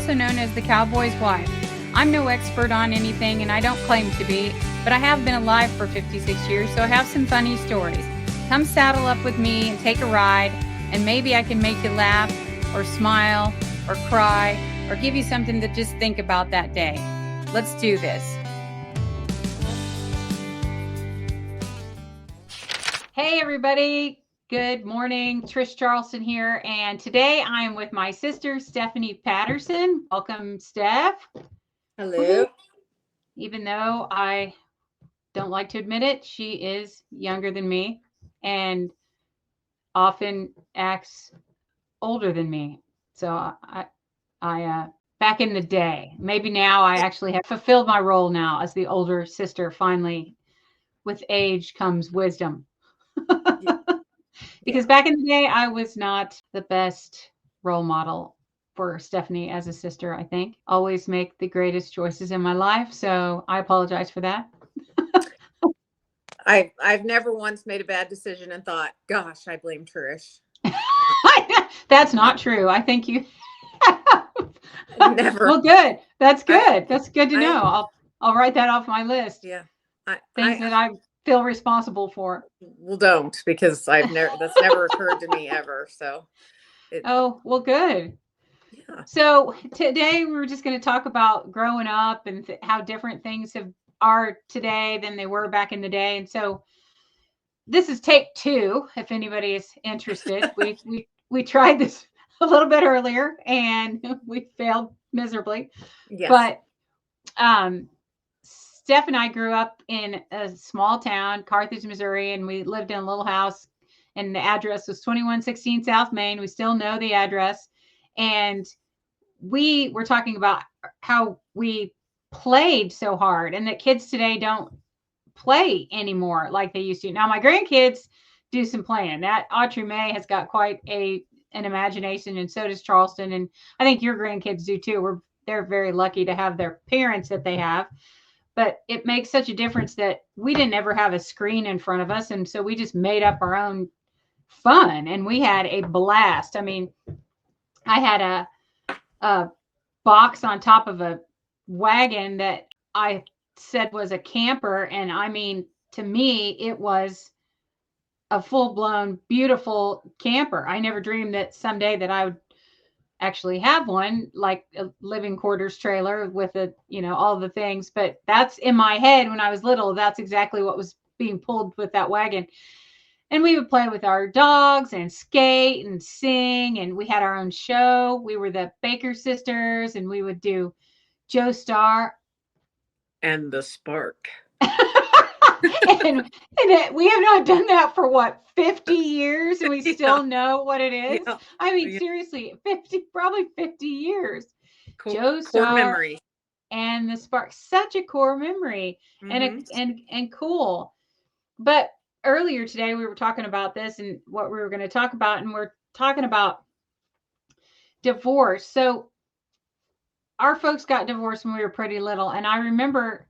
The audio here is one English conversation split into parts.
also known as the cowboy's wife. I'm no expert on anything and I don't claim to be, but I have been alive for 56 years, so I have some funny stories. Come saddle up with me and take a ride, and maybe I can make you laugh or smile or cry or give you something to just think about that day. Let's do this. Hey everybody, good morning. Trish Charleston here, and today I am with my sister Stephanie Patterson. Welcome, Steph. Hello. Even though I don't like to admit it, she is younger than me and often acts older than me. So I back in the day, maybe now I actually have fulfilled my role now as the older sister. Finally, with age comes wisdom. Because back in the day, I was not the best role model for Stephanie as a sister, I think. Always make the greatest choices in my life. So I apologize for that. I've never once made a bad decision and thought, gosh, I blame Trish. That's not true. I think you never. Well, good. That's good. That's good to know. I'll write that off my list. Yeah. Things that I feel responsible for. Well, don't, because that's never occurred to me ever. So. Oh, well, good. Yeah. So today we were just going to talk about growing up and how different things are today than they were back in the day. And so this is take 2, if anybody is interested. we tried this a little bit earlier and we failed miserably. Yes. But Steph and I grew up in a small town, Carthage, Missouri, and we lived in a little house, and the address was 2116 South Main. We still know the address. And we were talking about how we played so hard and that kids today don't play anymore like they used to. Now, my grandkids do some playing. That Autry May has got quite an imagination, and so does Charleston. And I think your grandkids do too. They're very lucky to have their parents that they have. But it makes such a difference that we didn't ever have a screen in front of us. And so we just made up our own fun and we had a blast. I mean, I had a box on top of a wagon that I said was a camper. And I mean, to me, it was a full-blown, beautiful camper. I never dreamed that someday that I would actually have one, like a living quarters trailer with all the things. But that's in my head when I was little. That's exactly what was being pulled with that wagon. And we would play with our dogs and skate and sing. And we had our own show. We were the Baker sisters, and we would do Joe Star. And the Spark. and we have not done that for 50 years, and we still know what it is. Yeah. I mean, seriously, probably 50 years. Joe Star, core memory, and the Spark, such a core memory, and cool. But earlier today we were talking about this and what we were going to talk about, and we're talking about divorce. So our folks got divorced when we were pretty little, and I remember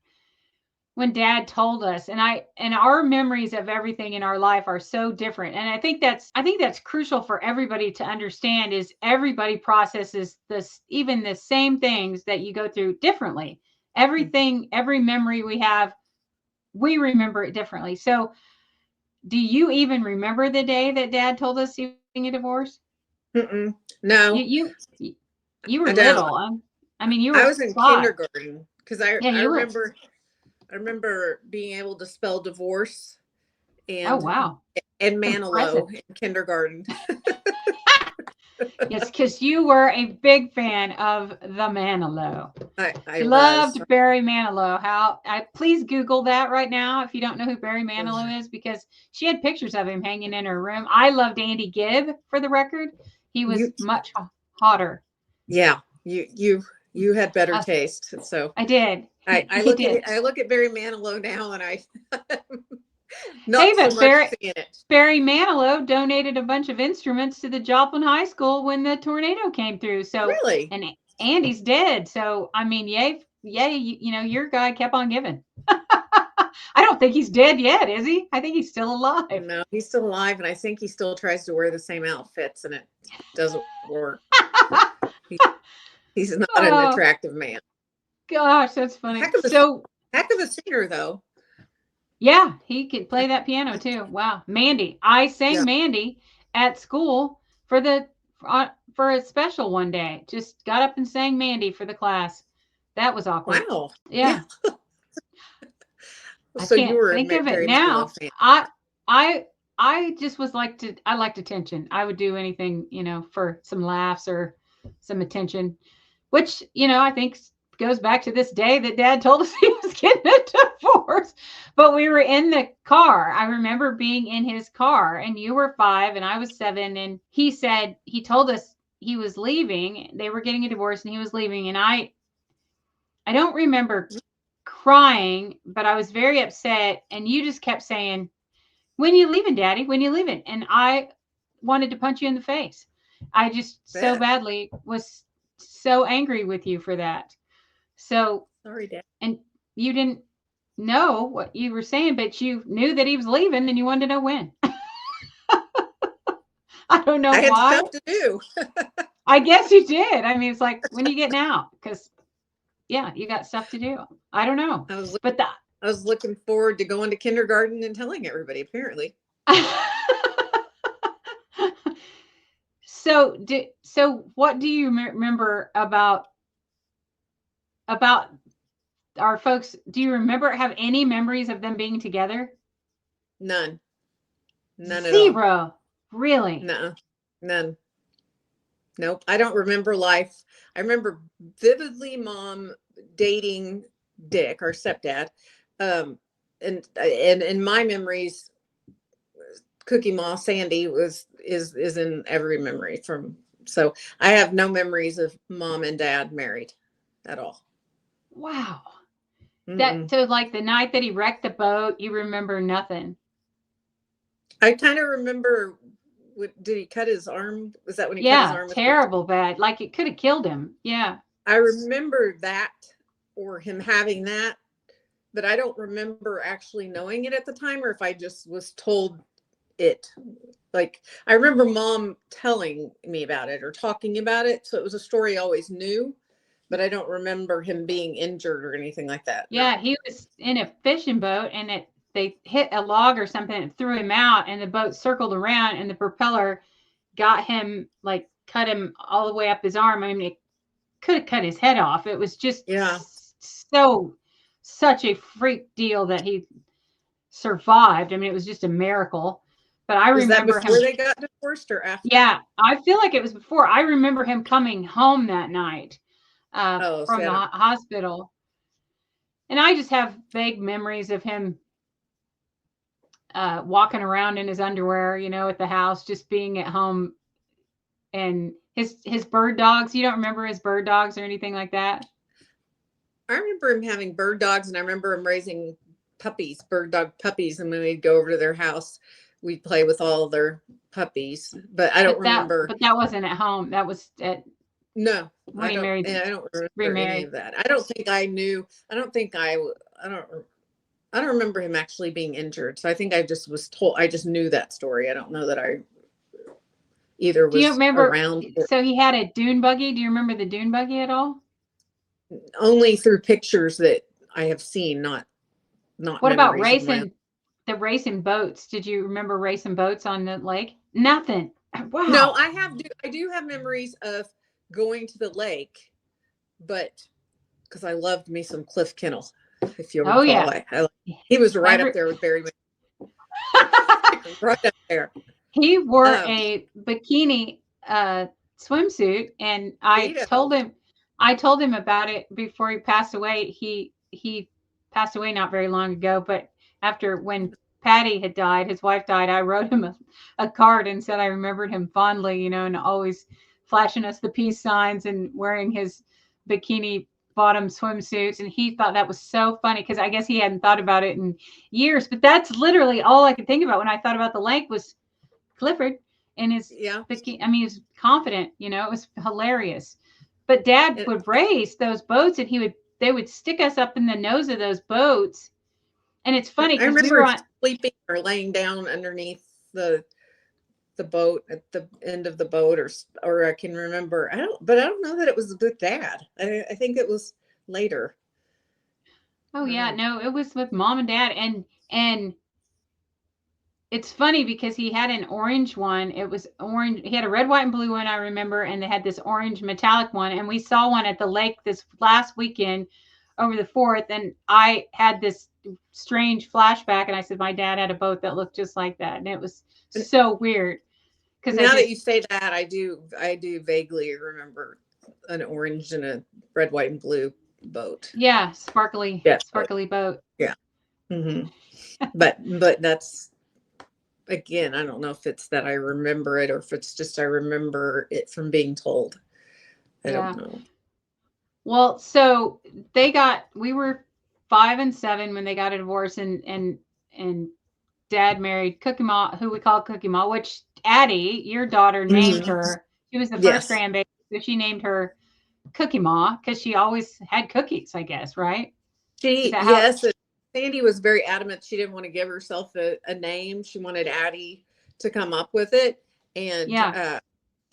when Dad told us, and our memories of everything in our life are so different. And I think that's crucial for everybody to understand, is everybody processes this, even the same things that you go through, differently. Everything, every memory we have, we remember it differently. So do you even remember the day that Dad told us he was getting a divorce? No. You were little. I mean, you were. I was in kindergarten, because I remember being able to spell divorce and and Manilow in kindergarten. Yes, because you were a big fan of the Manilow. I loved Barry Manilow. Please Google that right now if you don't know who Barry Manilow is, because she had pictures of him hanging in her room. I loved Andy Gibb, for the record. He was much hotter. Yeah, you had better taste. So I did. I look at Barry Manilow now, and I Barry Manilow donated a bunch of instruments to the Joplin High School when the tornado came through. So really, and Andy's dead. So I mean, yay, your guy kept on giving. I don't think he's dead yet, is he? I think he's still alive. No, he's still alive, and I think he still tries to wear the same outfits, and it doesn't work. He's not an attractive man. Gosh, that's funny. Heck of a singer, though. Yeah, he could play that piano too. Wow, Mandy. I sang Mandy at school for a special one day. Just got up and sang Mandy for the class. That was awkward. Wow. Yeah. So you were think of it now. I just was I liked attention. I would do anything, for some laughs or some attention, which, I think goes back to this day that Dad told us he was getting a divorce. But we were in the car. I remember being in his car, and you were 5 and I was 7. And he told us he was leaving. They were getting a divorce and he was leaving. And I don't remember crying, but I was very upset. And you just kept saying, "When you leaving, Daddy? When you leaving?" And I wanted to punch you in the face. I just so badly was so angry with you for that. So sorry, Dad. And you didn't know what you were saying, but you knew that he was leaving and you wanted to know when. I don't know why. I had stuff to do. I guess you did. I mean, it's like, when are you getting out? Because you got stuff to do. I don't know. I was looking forward to going to kindergarten and telling everybody, apparently. So what do you remember about our folks? Do you have any memories of them being together? None at all. Zero. Really? No, none. Nope. I don't remember life. I remember vividly Mom dating Dick, our stepdad. And in my memories, Cookie Ma Sandy is in every memory so I have no memories of Mom and Dad married at all. Wow. So like the night that he wrecked the boat, you remember nothing? I kind of remember. Did he cut his arm? Was that when he cut his arm? Terrible bad. Like it could have killed him. Yeah. I remember that, or him having that, but I don't remember actually knowing it at the time, or if I just was told it. Like, I remember Mom telling me about it or talking about it. So it was a story I always knew, but I don't remember him being injured or anything like that. Yeah. No. He was in a fishing boat and they hit a log or something and threw him out, and the boat circled around and the propeller got him, like cut him all the way up his arm. I mean, it could have cut his head off. It was just such a freak deal that he survived. I mean, it was just a miracle. But I remember that before they got divorced or after? Yeah, I feel like it was before. I remember him coming home that night from the hospital. And I just have vague memories of him walking around in his underwear, at the house, just being at home. And his bird dogs. You don't remember his bird dogs or anything like that? I remember him having bird dogs, and I remember him raising bird dog puppies. And when we'd go over to their house, we'd play with all their puppies. But I don't remember. But that wasn't at home. That was at. No, when he married. I don't remember any of that. I don't think I knew. I don't remember him actually being injured. So I think I just was told. I just knew that story. I don't know that I either was Do you remember, around. So he had a dune buggy. Do you remember the dune buggy at all? Only through pictures that I have seen, not. What about racing boats? Did you remember racing boats on the lake? Nothing. Wow. No, I do have memories of going to the lake, but because I loved me some Cliff Kennel, if you recall. He was right up there with Barry. Right up there. He wore a bikini swimsuit, and I told him about it before he passed away. He passed away not very long ago, but when Patty had died, his wife died, I wrote him a card and said I remembered him fondly, and always flashing us the peace signs and wearing his bikini bottom swimsuits. And he thought that was so funny because I guess he hadn't thought about it in years. But that's literally all I could think about when I thought about the lake was Clifford and his bikini. I mean, he was confident, it was hilarious. But Dad would race those boats, and they would stick us up in the nose of those boats. And it's funny because we were sleeping or laying down underneath the the boat at the end of the boat, or I can remember. But I don't know that it was with Dad. I think it was later. Oh yeah, no, it was with mom and dad, and it's funny because he had an orange one. It was orange. He had a red, white, and blue one, I remember, and they had this orange metallic one. And we saw one at the lake this last weekend over the 4th, and I had this strange flashback, and I said my dad had a boat that looked just like that, and it was so weird. Because now that you say that, I do vaguely remember an orange and a red, white, and blue boat. Yeah, sparkly boat. Yeah. Mm-hmm. but that's, again, I don't know if it's that I remember it or if it's just I remember it from being told. I don't know. Well, so we were 5 and 7 when they got a divorce, and Dad married Cookie Ma, who we call Cookie Ma, which Addie, your daughter, named her. She was the first grandbaby, so she named her Cookie Ma because she always had cookies, I guess, right? Yes. Sandy was very adamant she didn't want to give herself a name. She wanted Addie to come up with it, and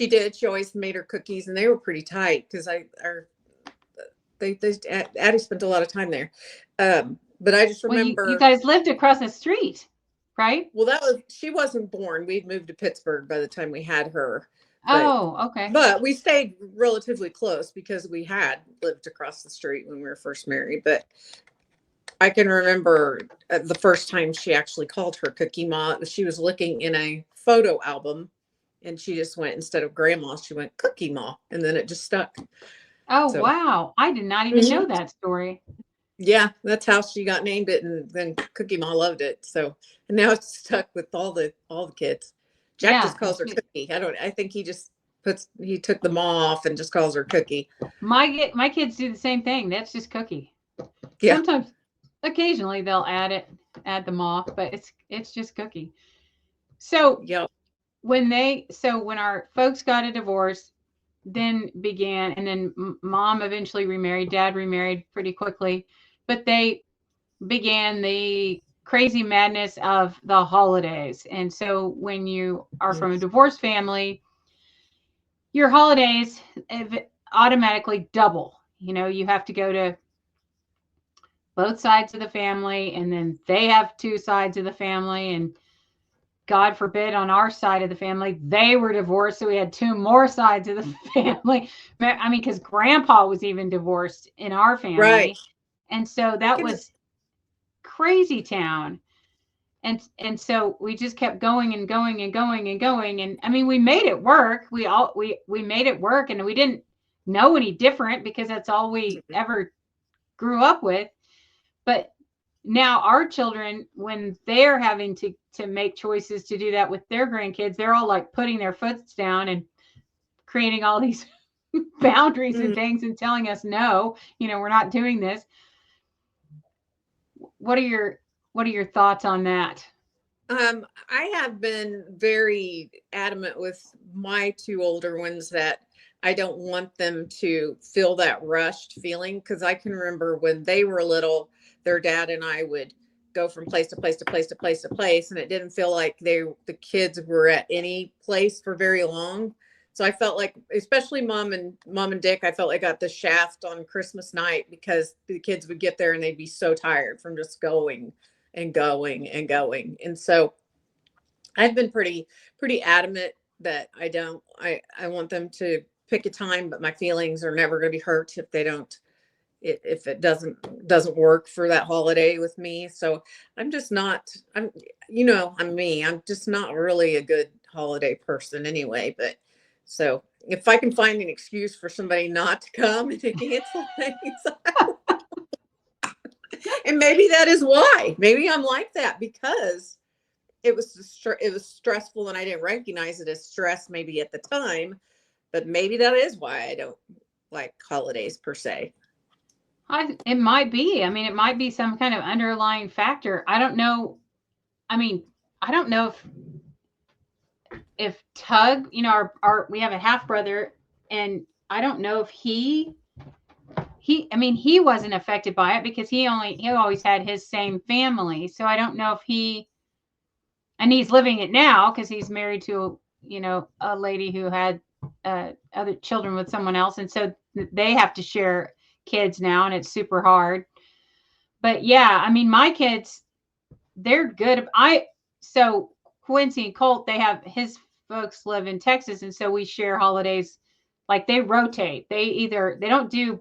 she did. She always made her cookies, and they were pretty tight because Addie spent a lot of time there. But I just remember you guys lived across the street, right? Well, she wasn't born. We'd moved to Pittsburgh by the time we had her. Okay. But we stayed relatively close because we had lived across the street when we were first married. But I can remember the first time she actually called her Cookie Ma. She was looking in a photo album, and she just went, instead of Grandma, she went Cookie Ma, and then it just stuck. Oh, wow. I did not even know that story. Yeah, that's how she got named it, and then Cookie Ma loved it. So, and now it's stuck with all the kids. Jack just calls her Cookie. I think he took the Ma off and just calls her Cookie. My kids do the same thing. That's just Cookie. Yeah. Sometimes, occasionally they'll add the Ma, but it's just Cookie. So when our folks got a divorce, then Mom eventually remarried. Dad remarried pretty quickly, but they began the crazy madness of the holidays. And so when you are from a divorced family, your holidays automatically double. You have to go to both sides of the family, and then they have 2 sides of the family, and God forbid, on our side of the family, they were divorced. So we had 2 more sides of the family. I mean, because Grandpa was even divorced in our family. Right. And so that was crazy town. And so we just kept going and going and going and going. And I mean, we made it work. We made it work, and we didn't know any different because that's all we ever grew up with. But now our children, when they're having to make choices to do that with their grandkids, they're all like putting their foots down and creating all these boundaries and things and telling us, no, we're not doing this. What are your thoughts on that? I have been very adamant with my 2 older ones that I don't want them to feel that rushed feeling, because I can remember when they were little, their dad and I would go from place to place to place to place to place, and it didn't feel like the kids were at any place for very long. So I felt like, especially Mom and Dick, I felt like I got the shaft on Christmas night, because the kids would get there and they'd be so tired from just going and going and going. And so I've been pretty adamant that I want them to pick a time, but my feelings are never going to be hurt if it doesn't work for that holiday with me. So I'm just not, I'm me, I'm just not really a good holiday person anyway. But so if I can find an excuse for somebody not to come and to cancel things, and maybe that is why, maybe I'm like that because it was stressful and I didn't recognize it as stress maybe at the time, but maybe that is why I don't like holidays per se. It might be. I mean, it might be some kind of underlying factor. I don't know. I mean, I don't know if Tug, we have a half brother, and I don't know if he wasn't affected by it because he always had his same family. So I don't know if and he's living it now because he's married to a lady who had other children with someone else. And so they have to share kids now, and it's super hard. But yeah, I mean, my kids, they're good. So Quincy and Colt, his folks live in Texas. And so we share holidays. Like they rotate. They don't do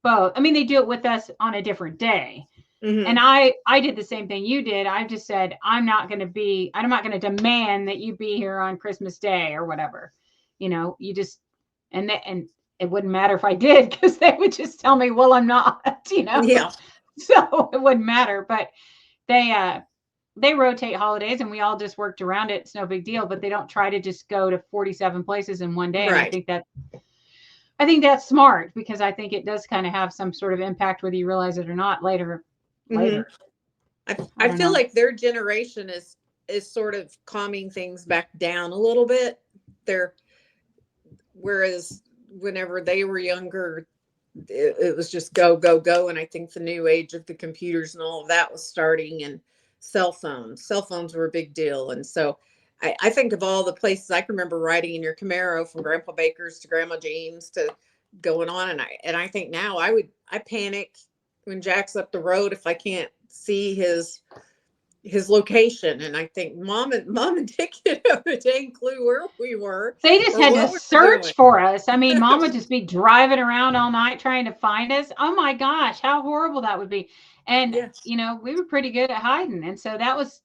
both. I mean, they do it with us on a different day. And I did the same thing you did. I just said, I'm not going to demand that you be here on Christmas Day or whatever. You just, and it wouldn't matter if I did, because they would just tell me, well, I'm not, Yeah. So it wouldn't matter. But they rotate holidays, and we all just worked around it. It's no big deal, but they don't try to just go to 47 places in one day. Right. And I think that's smart, because I think it does kind of have some sort of impact, whether you realize it or not later. I feel like their generation is sort of calming things back down a little bit. Whereas whenever they were younger, it was just go, go, go. And I think the new age of the computers and all of that was starting, and cell phones were a big deal. And so I think of all the places I can remember riding in your Camaro, from Grandpa Baker's to Grandma Jean's to going on. And I think now I panic when Jack's up the road if I can't see his location. And I think mom and Dick didn't have a dang clue where we were. They just had to search for us. I mean, Mom would just be driving around all night trying to find us. Oh my gosh, how horrible that would be. And we were pretty good at hiding, and so that was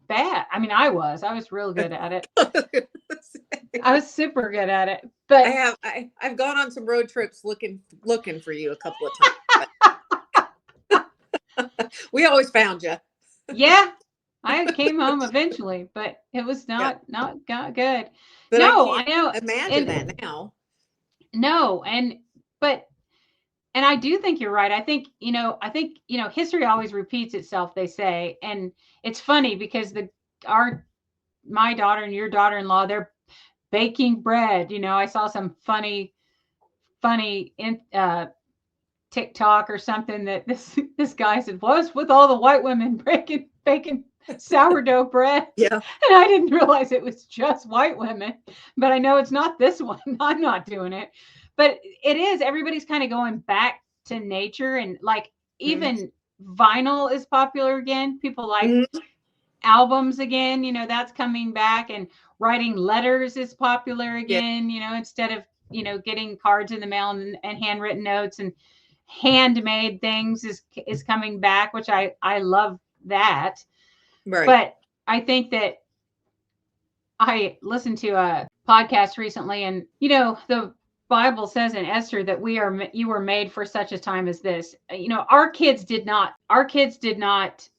bad. I mean, I was real good at it. I was super good at it. But I've gone on some road trips looking for you a couple of times. We always found you. Yeah, I came home eventually, but it was not good. But no, I know. Imagine that now. No, and I do think you're right. I think history always repeats itself, they say, and it's funny because my daughter and your daughter-in-law, they're baking bread. I saw some funny in TikTok or something that this guy said, what's with all the white women baking sourdough bread? Yeah. And I didn't realize it was just white women, but I know it's not this one. I'm not doing it, but it is. Everybody's kind of going back to nature, and like even vinyl is popular again. People like albums again, that's coming back, and writing letters is popular again, instead of, getting cards in the mail and handwritten notes, and handmade things is coming back, which I love that. Right. But I think that I listened to a podcast recently, and the Bible says in Esther that you were made for such a time as this. Our kids did not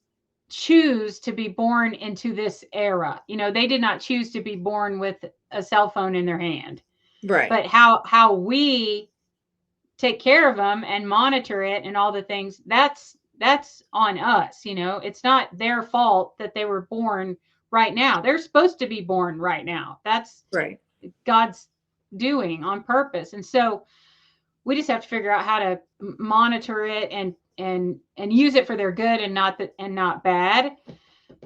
choose to be born into this era. They did not choose to be born with a cell phone in their hand. Right. But how we take care of them and monitor it and all the things, that's on us. It's not their fault that they were born right now. They're supposed to be born right now. That's right. God's doing on purpose. And so we just have to figure out how to monitor it and use it for their good, and not bad.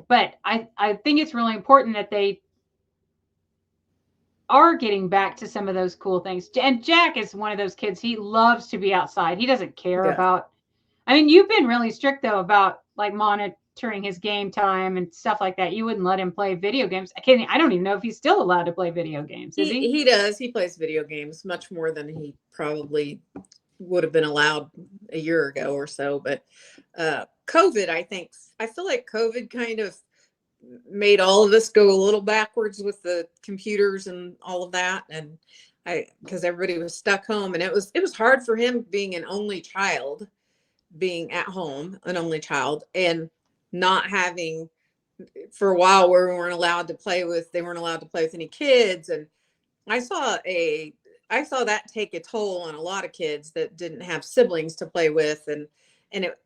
But I think it's really important that they are getting back to some of those cool things. And Jack is one of those kids. He loves to be outside. He doesn't care about, I mean, you've been really strict though about like monitoring his game time and stuff like that. You wouldn't let him play video games. I don't even know if he's still allowed to play video games. Is he? He does. He plays video games much more than he probably would have been allowed a year ago or so. But COVID, I feel like COVID kind of made all of us go a little backwards with the computers and all of that. And because everybody was stuck home, and it was hard for him being an only child, being at home, an only child, and not having, for a while where they weren't allowed to play with any kids. And I saw that take a toll on a lot of kids that didn't have siblings to play with. And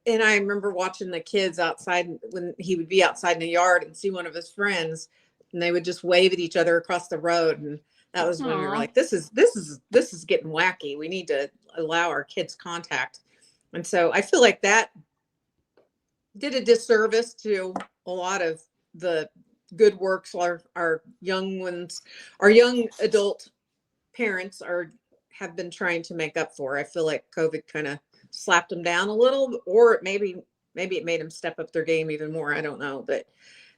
I remember watching the kids outside when he would be outside in the yard and see one of his friends, and they would just wave at each other across the road. And that was when we were like, this is getting wacky. We need to allow our kids contact. And so I feel like that did a disservice to a lot of the good works our young ones, our young adult parents have been trying to make up for. I feel like COVID kind of slapped them down a little, or maybe it made them step up their game even more. I don't know, but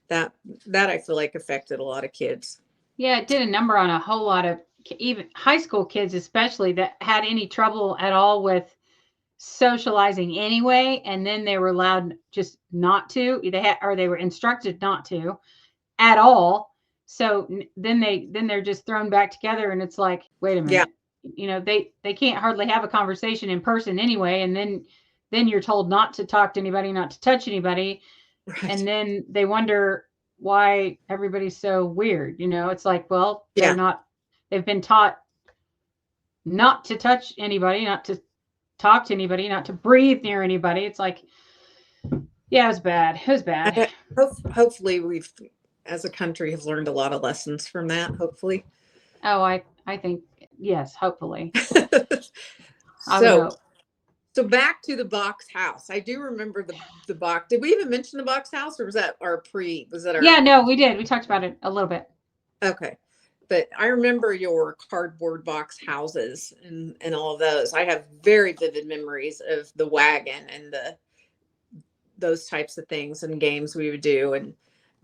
that I feel like affected a lot of kids. Yeah, it did a number on a whole lot of even high school kids, especially that had any trouble at all with socializing anyway, and then they were allowed just not to. They had, or they were instructed not to at all. So then they're just thrown back together, and it's like, wait a Yeah, minute, they can't hardly have a conversation in person anyway, and then you're told not to talk to anybody, not to touch anybody, right. and then they wonder why everybody's so weird. It's like, well, Yeah. they've been taught not to touch anybody, not to talk to anybody, not to breathe near anybody. It's like, yeah, it was bad. It was bad. Hopefully we've, as a country, have learned a lot of lessons from that, hopefully. Oh, I think, yes, hopefully. I would So hope. back to the box house. I do remember the box. Did we even mention the box house, or was that our Yeah, no, we did. We talked about it a little bit. okay. But I remember your cardboard box houses and all of those. I have very vivid memories of the wagon and those types of things and games we would do, and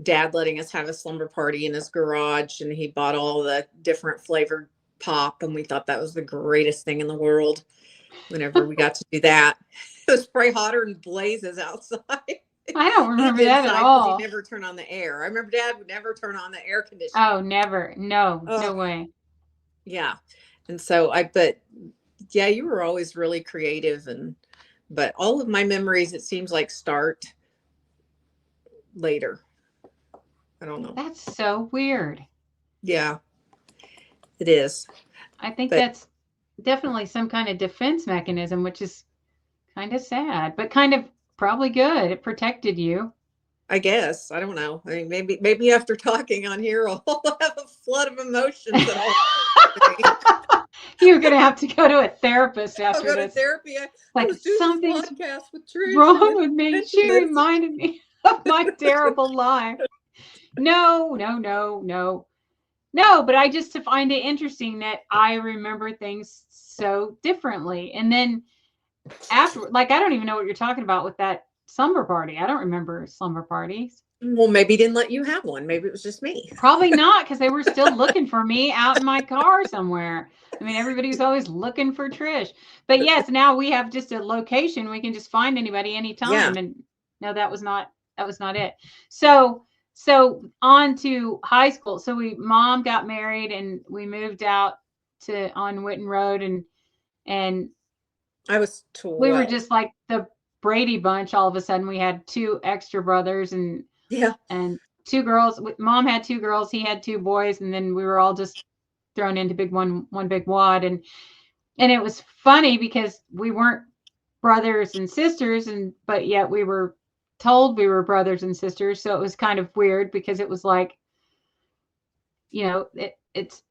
Dad letting us have a slumber party in his garage, and he bought all the different flavored pop, and we thought that was the greatest thing in the world whenever we got to do that. It was probably hotter than blazes outside. I don't remember And that at inside, because he all. never turned on the air. I remember Dad would never turn on the air conditioning. Oh, never. No, Oh, no way. yeah. And so but yeah, you were always really creative, but all of my memories, it seems like, start later. I don't know. That's so weird. Yeah, it is. I think But that's definitely some kind of defense mechanism, which is kind of sad, but kind of probably good. It protected you. I guess, I don't know. I mean, maybe after talking on here, I'll have a flood of emotions that You're gonna have to go to a therapist I'll after go to this. therapy. I Like, was doing this something's podcast with Trish, and wrong then with me. mentioned She this. reminded me of my terrible life. No, no, no, no. No, but I just find it interesting that I remember things so differently. And then after, like, I don't even know what you're talking about with that slumber party. I don't remember slumber parties. Well, maybe he didn't let you have one. Maybe it was just me. Probably not, because they were still looking for me out in my car somewhere. I mean, everybody was always looking for Trish. But yes, now we have just a location. We can just find anybody Yeah. anytime. And no, that was not it. So on to high school. So mom got married and we moved out on Witten Road, and I was we were 12. just like the Brady Bunch. All of a sudden, we had two extra brothers and Yeah. two girls. Mom had two girls, he had two boys, and then we were all just thrown into one big wad. And it was funny because we weren't brothers and sisters, but yet we were told we were brothers and sisters. So it was kind of weird because it was like, it's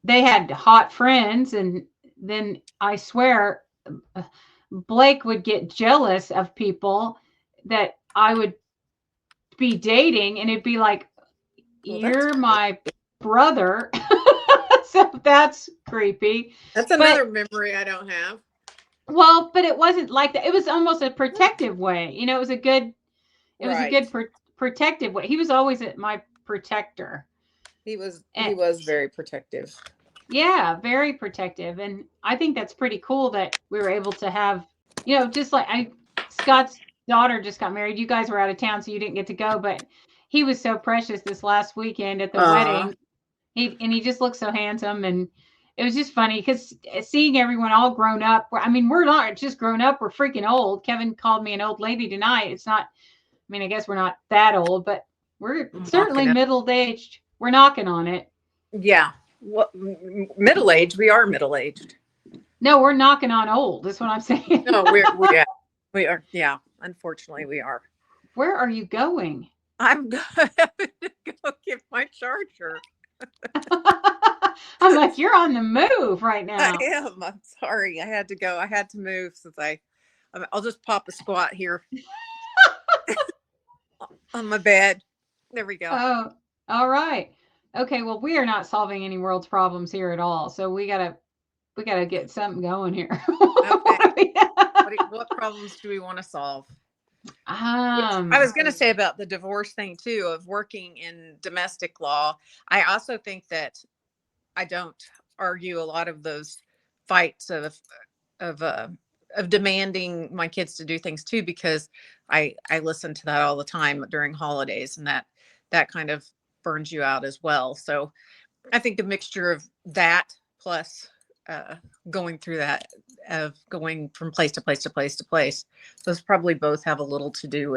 they had hot friends, and then I swear Blake would get jealous of people that I would be dating, and it'd be like, you're my brother. So that's creepy. That's another memory I don't have. Well, but it wasn't like that. It was almost a protective way. It was a good protective way. He was always my protector. He was very protective. Yeah, very protective. And I think that's pretty cool that we were able to have, just like Scott's daughter just got married. You guys were out of town, so you didn't get to go, but he was so precious this last weekend at the wedding. He just looked so handsome, and it was just funny because seeing everyone all grown up. I mean, we're not just grown up; we're freaking old. Kevin called me an old lady tonight. It's not. I mean, I guess we're not that old, but we're certainly middle-aged. We're knocking on it. Yeah, middle aged. We are middle aged. No, we're knocking on old. That's what I'm saying. No, we are. Yeah, unfortunately, we are. Where are you going? I'm going to go get my charger. I'm like, you're on the move right now. I am. I'm sorry. I had to go. I had to move since I'll just pop a squat here on my bed. There we go. Oh, all right. Okay, well, we are not solving any world's problems here at all. So we gotta get something going here. Okay. What do we- What problems do we want to solve? I um, was going to say about the divorce thing too, of working in domestic law. I also think that I don't argue a lot of those fights of uh, of demanding my kids to do things too, because I listen to that all the time during holidays, and that kind of burns you out as well. So I think a mixture of that plus uh, going through that, of going from place to place to place to place, those probably both have a little to do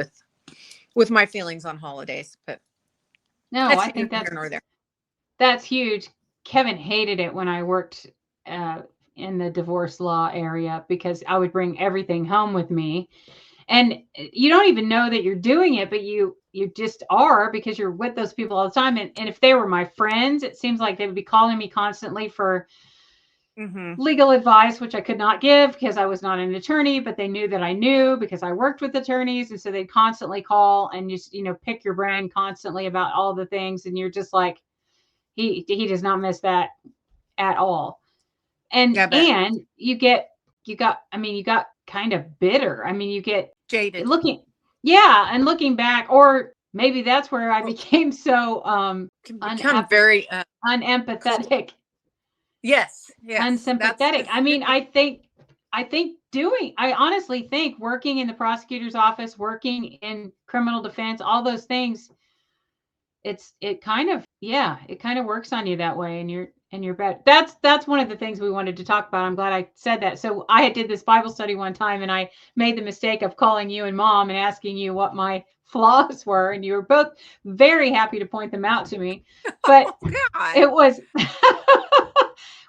with my feelings on holidays. But no, that's I neither think here nor there. that's huge. Kevin hated it when I worked uh, in the divorce law area because I would bring everything home with me, and you don't even know that you're doing it, but you just are because you're with those people all the time. And if they were my friends, it seems like they would be calling me constantly for Mm-hmm. legal advice, which I could not give because I was not an attorney, but they knew that I knew because I worked with attorneys. And so they'd constantly call and just, pick your brain constantly about all the things. And you're just like, he does not miss that at all. And, Yeah, I bet. and you got kind of bitter. I mean, you get Jaded. looking, yeah. And looking back, or maybe that's where I Well, became so, can become unapp- very cold. unempathetic. Yes, yes. That's Unsympathetic. I mean, I honestly think working in the prosecutor's office, working in criminal defense, all those things, it kind of, yeah, it kind of works on you that way, and you're better. That's one of the things we wanted to talk about. I'm glad I said that. So I did this Bible study one time, and I made the mistake of calling you and mom and asking you what my flaws were, and you were both very happy to point them out to me. But oh God. it was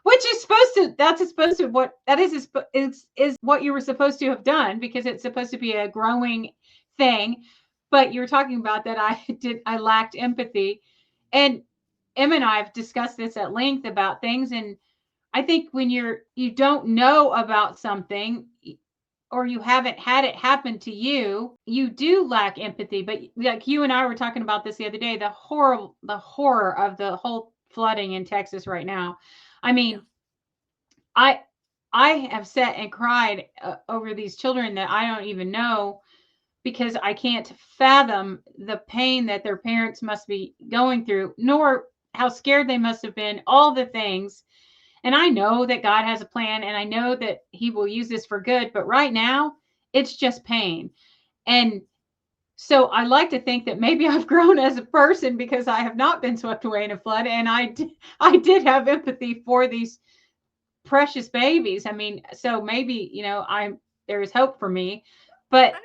which is supposed to that's supposed to what that is what you were supposed to have done because it's supposed to be a growing thing. But you were talking about that I lacked empathy. And Emma and I have discussed this at length about things. And I think when you don't know about something or you haven't had it happen to you, you do lack empathy. But like you and I were talking about this the other day, the horror of the whole flooding in Texas right now. I Yeah. mean, I I have sat and cried over these children that I don't even know because I can't fathom the pain that their parents must be going through, nor how scared they must have been, all the things. And I know that God has a plan and I know that He will use this for good, but right now it's just pain. And so I like to think that maybe I've grown as a person because I have not been swept away in a flood and I did have empathy for these precious babies. I mean, so maybe, there is hope for me. But I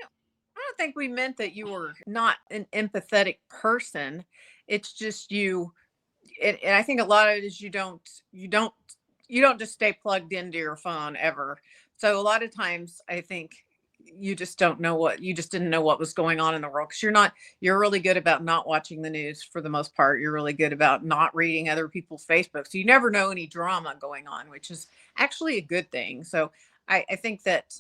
don't think we meant that you were not an empathetic person. It's just you, and I think a lot of it is you don't just stay plugged into your phone ever. So a lot of times I think you just don't know what you just didn't know what was going on in the world, because you're really good about not watching the news for the most part. You're really good about not reading other people's Facebook. So you never know any drama going on, which is actually a good thing. So I think that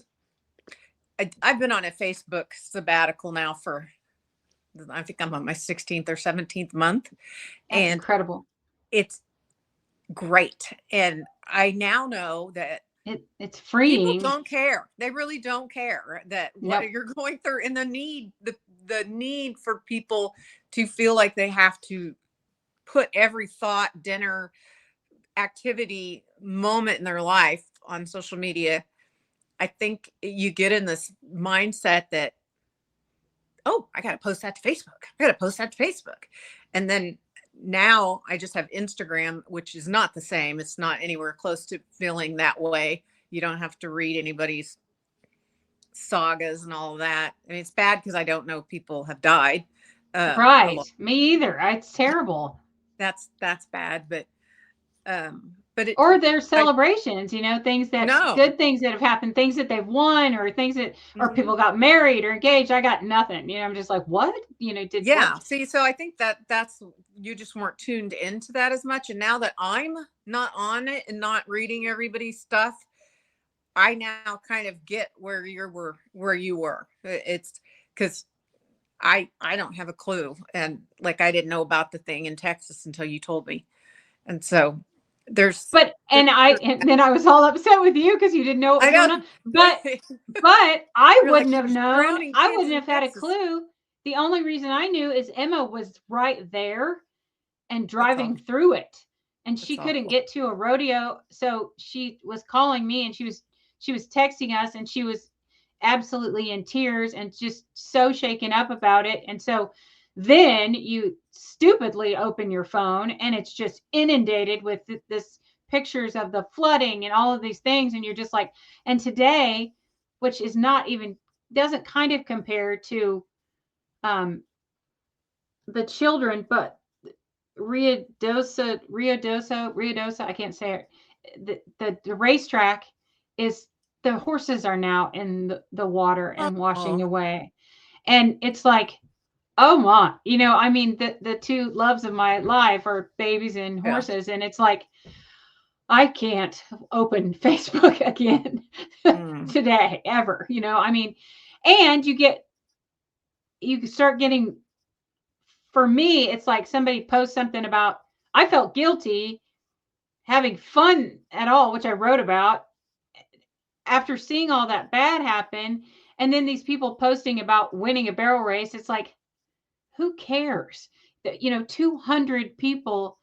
I've been on a Facebook sabbatical now for, I think I'm on my 16th or 17th month, that's and incredible. it's great. And I now know that It's people freeing. don't care. They really don't care that what Nope. you're going through, and the need for people to feel like they have to put every thought, dinner, activity, moment in their life on social media. I think you get in this mindset that, oh, I got to post that to Facebook. I got to post that to Facebook. And then now I just have Instagram, which is not the same. It's not anywhere close to feeling that way. You don't have to read anybody's sagas and all of that. I mean, it's bad because I don't know people have died. A lot. Right. Me either. It's terrible. That's bad, but Or their I celebrations, no. good things that have happened, things that they've won, or things that, or Mhm. people got married or engaged. I got nothing. I'm just like, what? Did Yeah. what? See, so I think that's you just weren't tuned into that as much. And now that I'm not on it and not reading everybody's stuff, I now kind of get where you were. It's because I don't have a clue. And like, I didn't know about the thing in Texas until you told me. And so there's, But and then I was all upset with you because you didn't know what I was going know, on. But I you're like, wouldn't have there's known. drowning I kids wouldn't in have had a Texas. clue. The only reason I knew is Emma was right there and That's driving awful. through it. And she That's couldn't awful. get to a rodeo. So she was calling me and she was texting us and she was absolutely in tears and just so shaken up about it. And so then you stupidly open your phone and it's just inundated with this pictures of the flooding and all of these things. And you're just like, and today, which is not even, doesn't kind of compare to um, the children, but Rio Dosa, I can't say it. The racetrack is, the horses are now in the water and washing Oh, away. And it's like, oh my, I mean, the two loves of my life are babies and yeah. horses. And it's like, I can't open Facebook again Mm. today, ever, I mean, and you start getting, for me, it's like somebody posts something about, I felt guilty having fun at all, which I wrote about after seeing all that bad happen. And then these people posting about winning a barrel race. It's like, who cares? That 200 people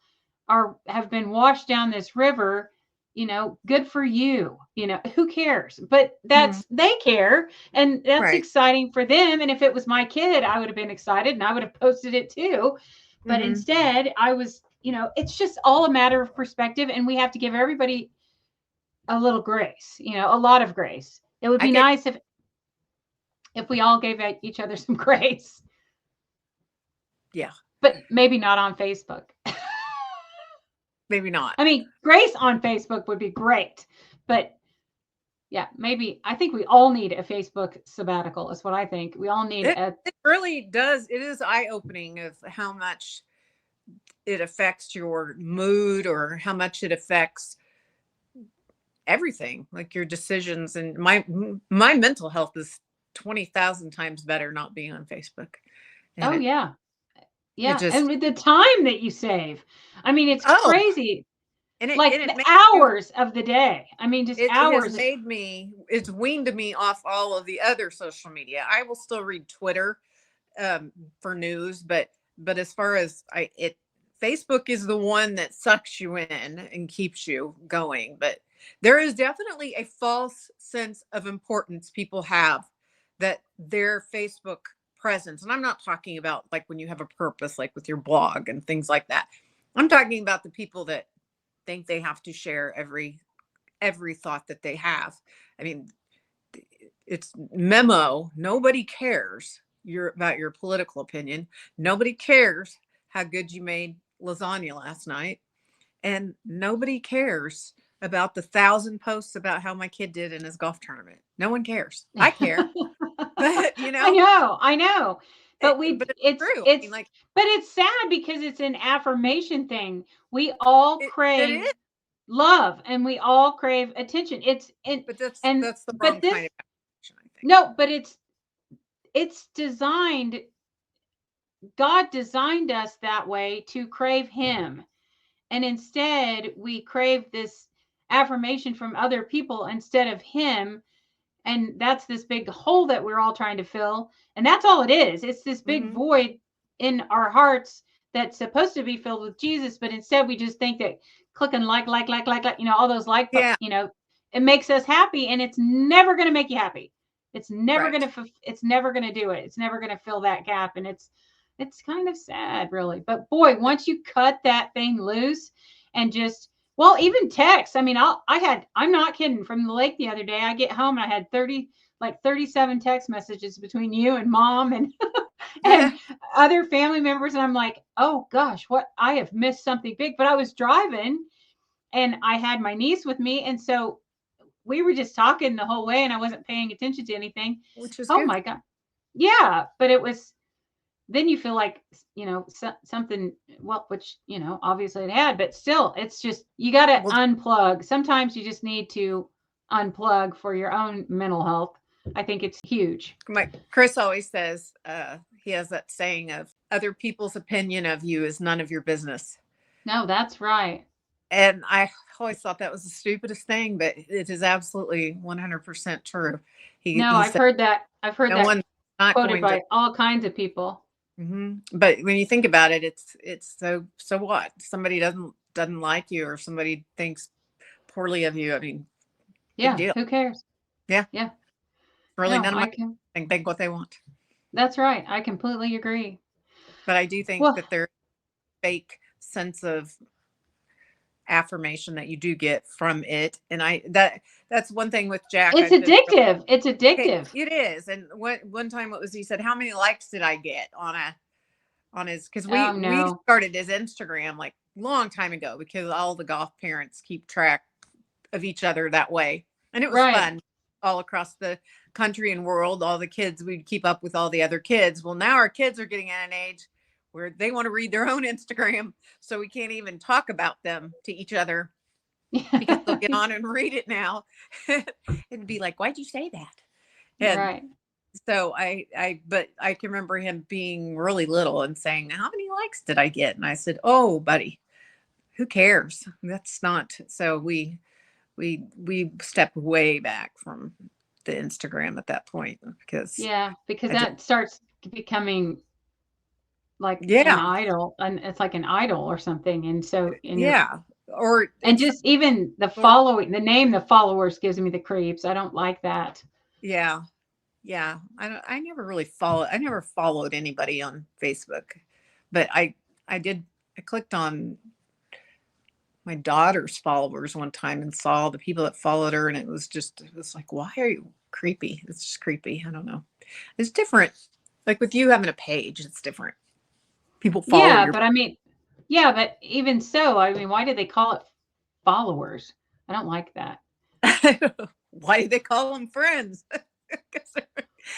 have been washed down this river. Good for you. Who cares? But Mm. they care, and that's Right. exciting for them. And if it was my kid, I would have been excited and I would have posted it too. But Mm-hmm. instead, I was, it's just all a matter of perspective, and we have to give everybody a little grace, a lot of grace. It would I be get, nice if we all gave each other some grace, yeah, but maybe not on Facebook. maybe not. I mean, grace on Facebook would be great, but yeah, maybe I think we all need a Facebook sabbatical, is what I think. We all need It, a. it really does. It is eye opening of how much it affects your mood or how much it affects everything, like your decisions. And my mental health is 20,000 times better not being on Facebook. And Oh it yeah, it yeah, and just, with the time that you save, I mean, it's oh, crazy. and Like it the makes you, hours of the day. I mean, just it has hours. made me, it's weaned me off all of the other social media. I will still read Twitter for news, but as far as Facebook is the one that sucks you in and keeps you going. But there is definitely a false sense of importance people have, that their Facebook presence, and I'm not talking about like when you have a purpose, like with your blog and things like that. I'm talking about the people that think they have to share every thought that they have. I mean, it's memo. Nobody cares about your political opinion. Nobody cares how good you made lasagna last night. And nobody cares about the 1,000 posts about how my kid did in his golf tournament. No one cares. I care, but I know. But but it's it's true. I mean, it's like, but it's sad because it's an affirmation thing. We all it crave is, love and we all crave attention. It's but and that's the but wrong this kind of action, I think. no, but it's designed, God designed us that way to crave him. And instead we crave this affirmation from other people instead of him. And that's this big hole that we're all trying to fill. And that's all it is. It's this big Mm-hmm. void in our hearts that's supposed to be filled with Jesus, but instead we just think that clicking like, all those Yeah, it makes us happy, and it's never going to make you happy. right. It's never going to do it. It's never going to fill that gap. And it's kind of sad, really. But boy, once you cut that thing loose and just, well, even text. I mean, I'm not kidding. From the lake the other day, I get home and I had 37 text messages between you and mom and Yeah. and other family members. And I'm like, oh gosh, what, I have missed something big. But I was driving and I had my niece with me. And so we were just talking the whole way and I wasn't paying attention to anything. Which is Oh good. my God. Yeah. But it was, then you feel like, something, well, which, obviously it had, but still, it's just, you got to Well, unplug. Sometimes you just need to unplug for your own mental health. I think it's huge. my Chris always says, he has that saying of other people's opinion of you is none of your business. No, that's right. And I always thought that was the stupidest thing, but it is absolutely 100% true. No, He I've said, heard that. I've heard no that one's not quoted going to. by all kinds of people. But when you think about it, it's so what? Somebody doesn't like you, or somebody thinks poorly of you. I mean, big Yeah, deal. who cares? Yeah, Yeah. really No, none of I my can. think what they want. That's right. I completely agree. But I do think Well, that there's a fake sense of affirmation that you do get from it, and that's one thing with Jack. it's I've been addictive. It's okay. addictive. It is. And one time, what was he said? How many likes did I get on his? Because Oh we no. started his Instagram like long time ago, because all the golf parents keep track of each other that way, and it was Right. fun all across the country and world. All the kids, we'd keep up with all the other kids. Well, now our kids are getting at an age where they want to read their own Instagram, so we can't even talk about them to each other, because they'll get on and read it now and be like, why'd you say that? And Right. so but I can remember him being really little and saying, how many likes did I get? And I said, oh, buddy, who cares? That's not. So we stepped way back from the Instagram at that point, because Yeah, because I just, that starts becoming like an yeah, idol, and it's like an idol or something. And so, and you're, yeah. Or and it's just even the sort of, following, the name, the followers gives me the creeps. I don't like that. yeah, yeah. I never followed anybody on Facebook, but I did, I clicked on my daughter's followers one time and saw the people that followed her, and it was like, why are you creepy? It's just creepy. I don't know. It's different. Like with you having a page, it's different. People follow Yeah, your. but I mean, yeah, but even so, I mean, why did they call it followers? I don't like that. Why do they call them friends?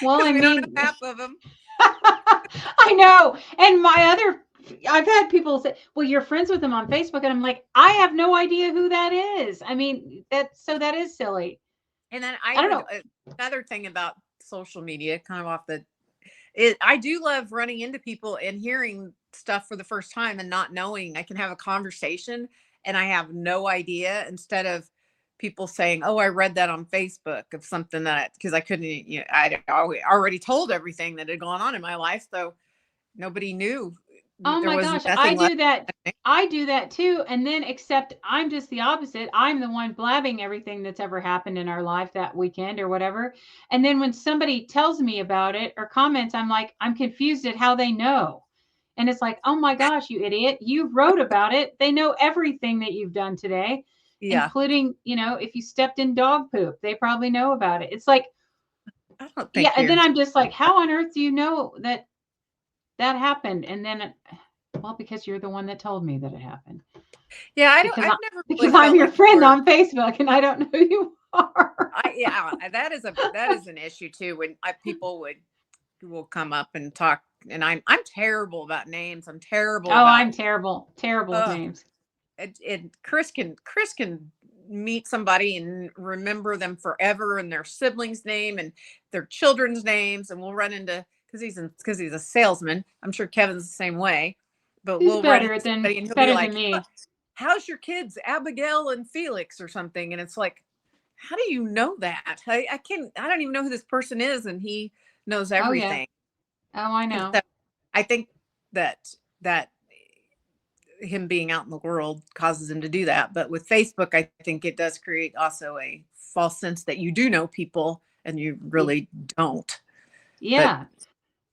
Well, Because I we don't know mean, half of them. I know. And I've had people say, well, you're friends with them on Facebook. And I'm like, I have no idea who that is. I mean, that is silly. And then I don't know. another thing about social media, kind of off the, I do love running into people and hearing stuff for the first time and not knowing. I can have a conversation and I have no idea, instead of people saying, oh, I read that on Facebook of something that, because I couldn't, I already told everything that had gone on in my life. So nobody knew. Oh There my was gosh, I nothing left. do that. I do that too. And then, except I'm just the opposite. I'm the one blabbing everything that's ever happened in our life that weekend or whatever. And then when somebody tells me about it or comments, I'm like, I'm confused at how they know. And it's like, oh my gosh, you idiot. You wrote about it. They know everything that you've done today, Yeah. including, if you stepped in dog poop, they probably know about it. It's like, I don't yeah. think And you're, then I'm just like, how on earth do you know that happened? And then, well, because you're the one that told me that it happened. yeah, Because I've never really I'm felt your like friend we're, on Facebook and I don't know who you are. yeah, that is an issue too, when people will come up and talk, and I'm terrible about names. I'm terrible Oh, about, I'm terrible, terrible with uh names. Chris can meet somebody and remember them forever, and their siblings' name and their children's names, and we'll run into, because he's a salesman. I'm sure Kevin's the same way, but Who's we'll run into somebody and he'll be better than like, me? how's your kids, Abigail and Felix or something? And it's like, how do you know that? I don't even know who this person is, and he knows Oh yeah. everything. Oh, I And know. so I think that him being out in the world causes him to do that. But with Facebook, I think it does create also a false sense that you do know people and you really don't. But Yeah.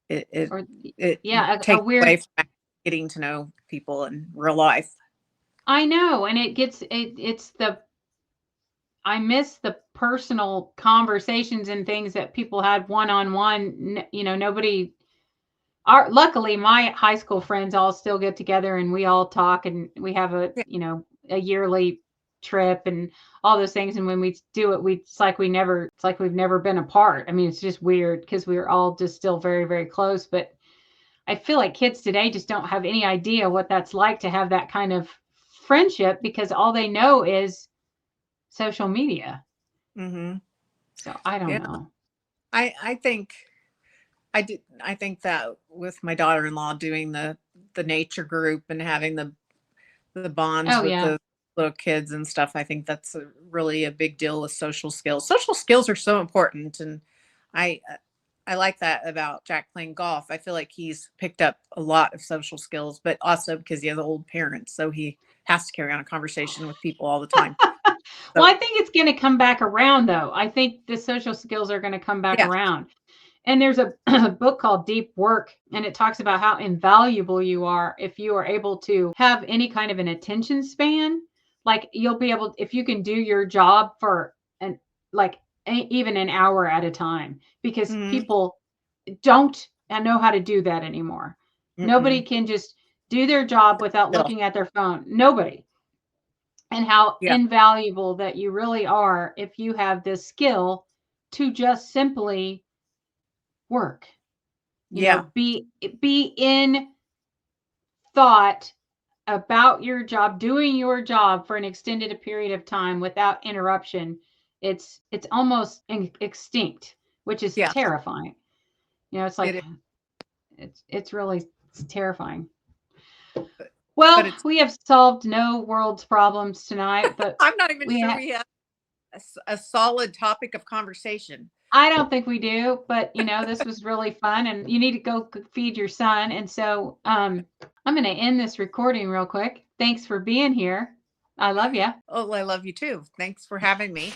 it Or it yeah, a takes away weird. from getting to know people in real life. I know, and it's the I miss the personal conversations and things that people had one on one. Nobody. Luckily, my high school friends all still get together and we all talk and we have Yeah. a yearly trip and all those things. And when we do it, it's like we've never been apart. I mean, it's just weird because we're all just still very, very close. But I feel like kids today just don't have any idea what that's like to have that kind of friendship because all they know is social media. Mm-hmm. So I don't Yeah. know. I think I think that with my daughter-in-law doing the nature group and having the bonds Oh with yeah. the little kids and stuff, I think that's really a big deal with social skills. Social skills are so important, and I I like that about Jack playing golf. I feel like he's picked up a lot of social skills, but also because he has old parents, so he has to carry on a conversation with people all the time. Well, So I think it's going to come back around though. I think the social skills are going to come back yeah. around. And there's a, a book called Deep Work, and it talks about how invaluable you are if you are able to have any kind of an attention span. Like you'll be able, if you can do your job for an like even an hour at a time, because Mhm. people don't know how to do that anymore. Nobody Mm-mm. can just do their job without Still, looking at their phone. Nobody. And how yeah, invaluable that you really are if you have this skill to just simply work, yeah, be in thought about your job, doing your job for an extended period of time without interruption. It's almost extinct, which is yeah. terrifying. It's It like is, it's really it's terrifying. but, but Well, it's. we have solved no world's problems tonight, but I'm not even we sure have we have a solid topic of conversation. I don't think we do, but this was really fun, and you need to go feed your son. And so I'm going to end this recording real quick. Thanks for being here. I love you. Oh, I love you too. Thanks for having me.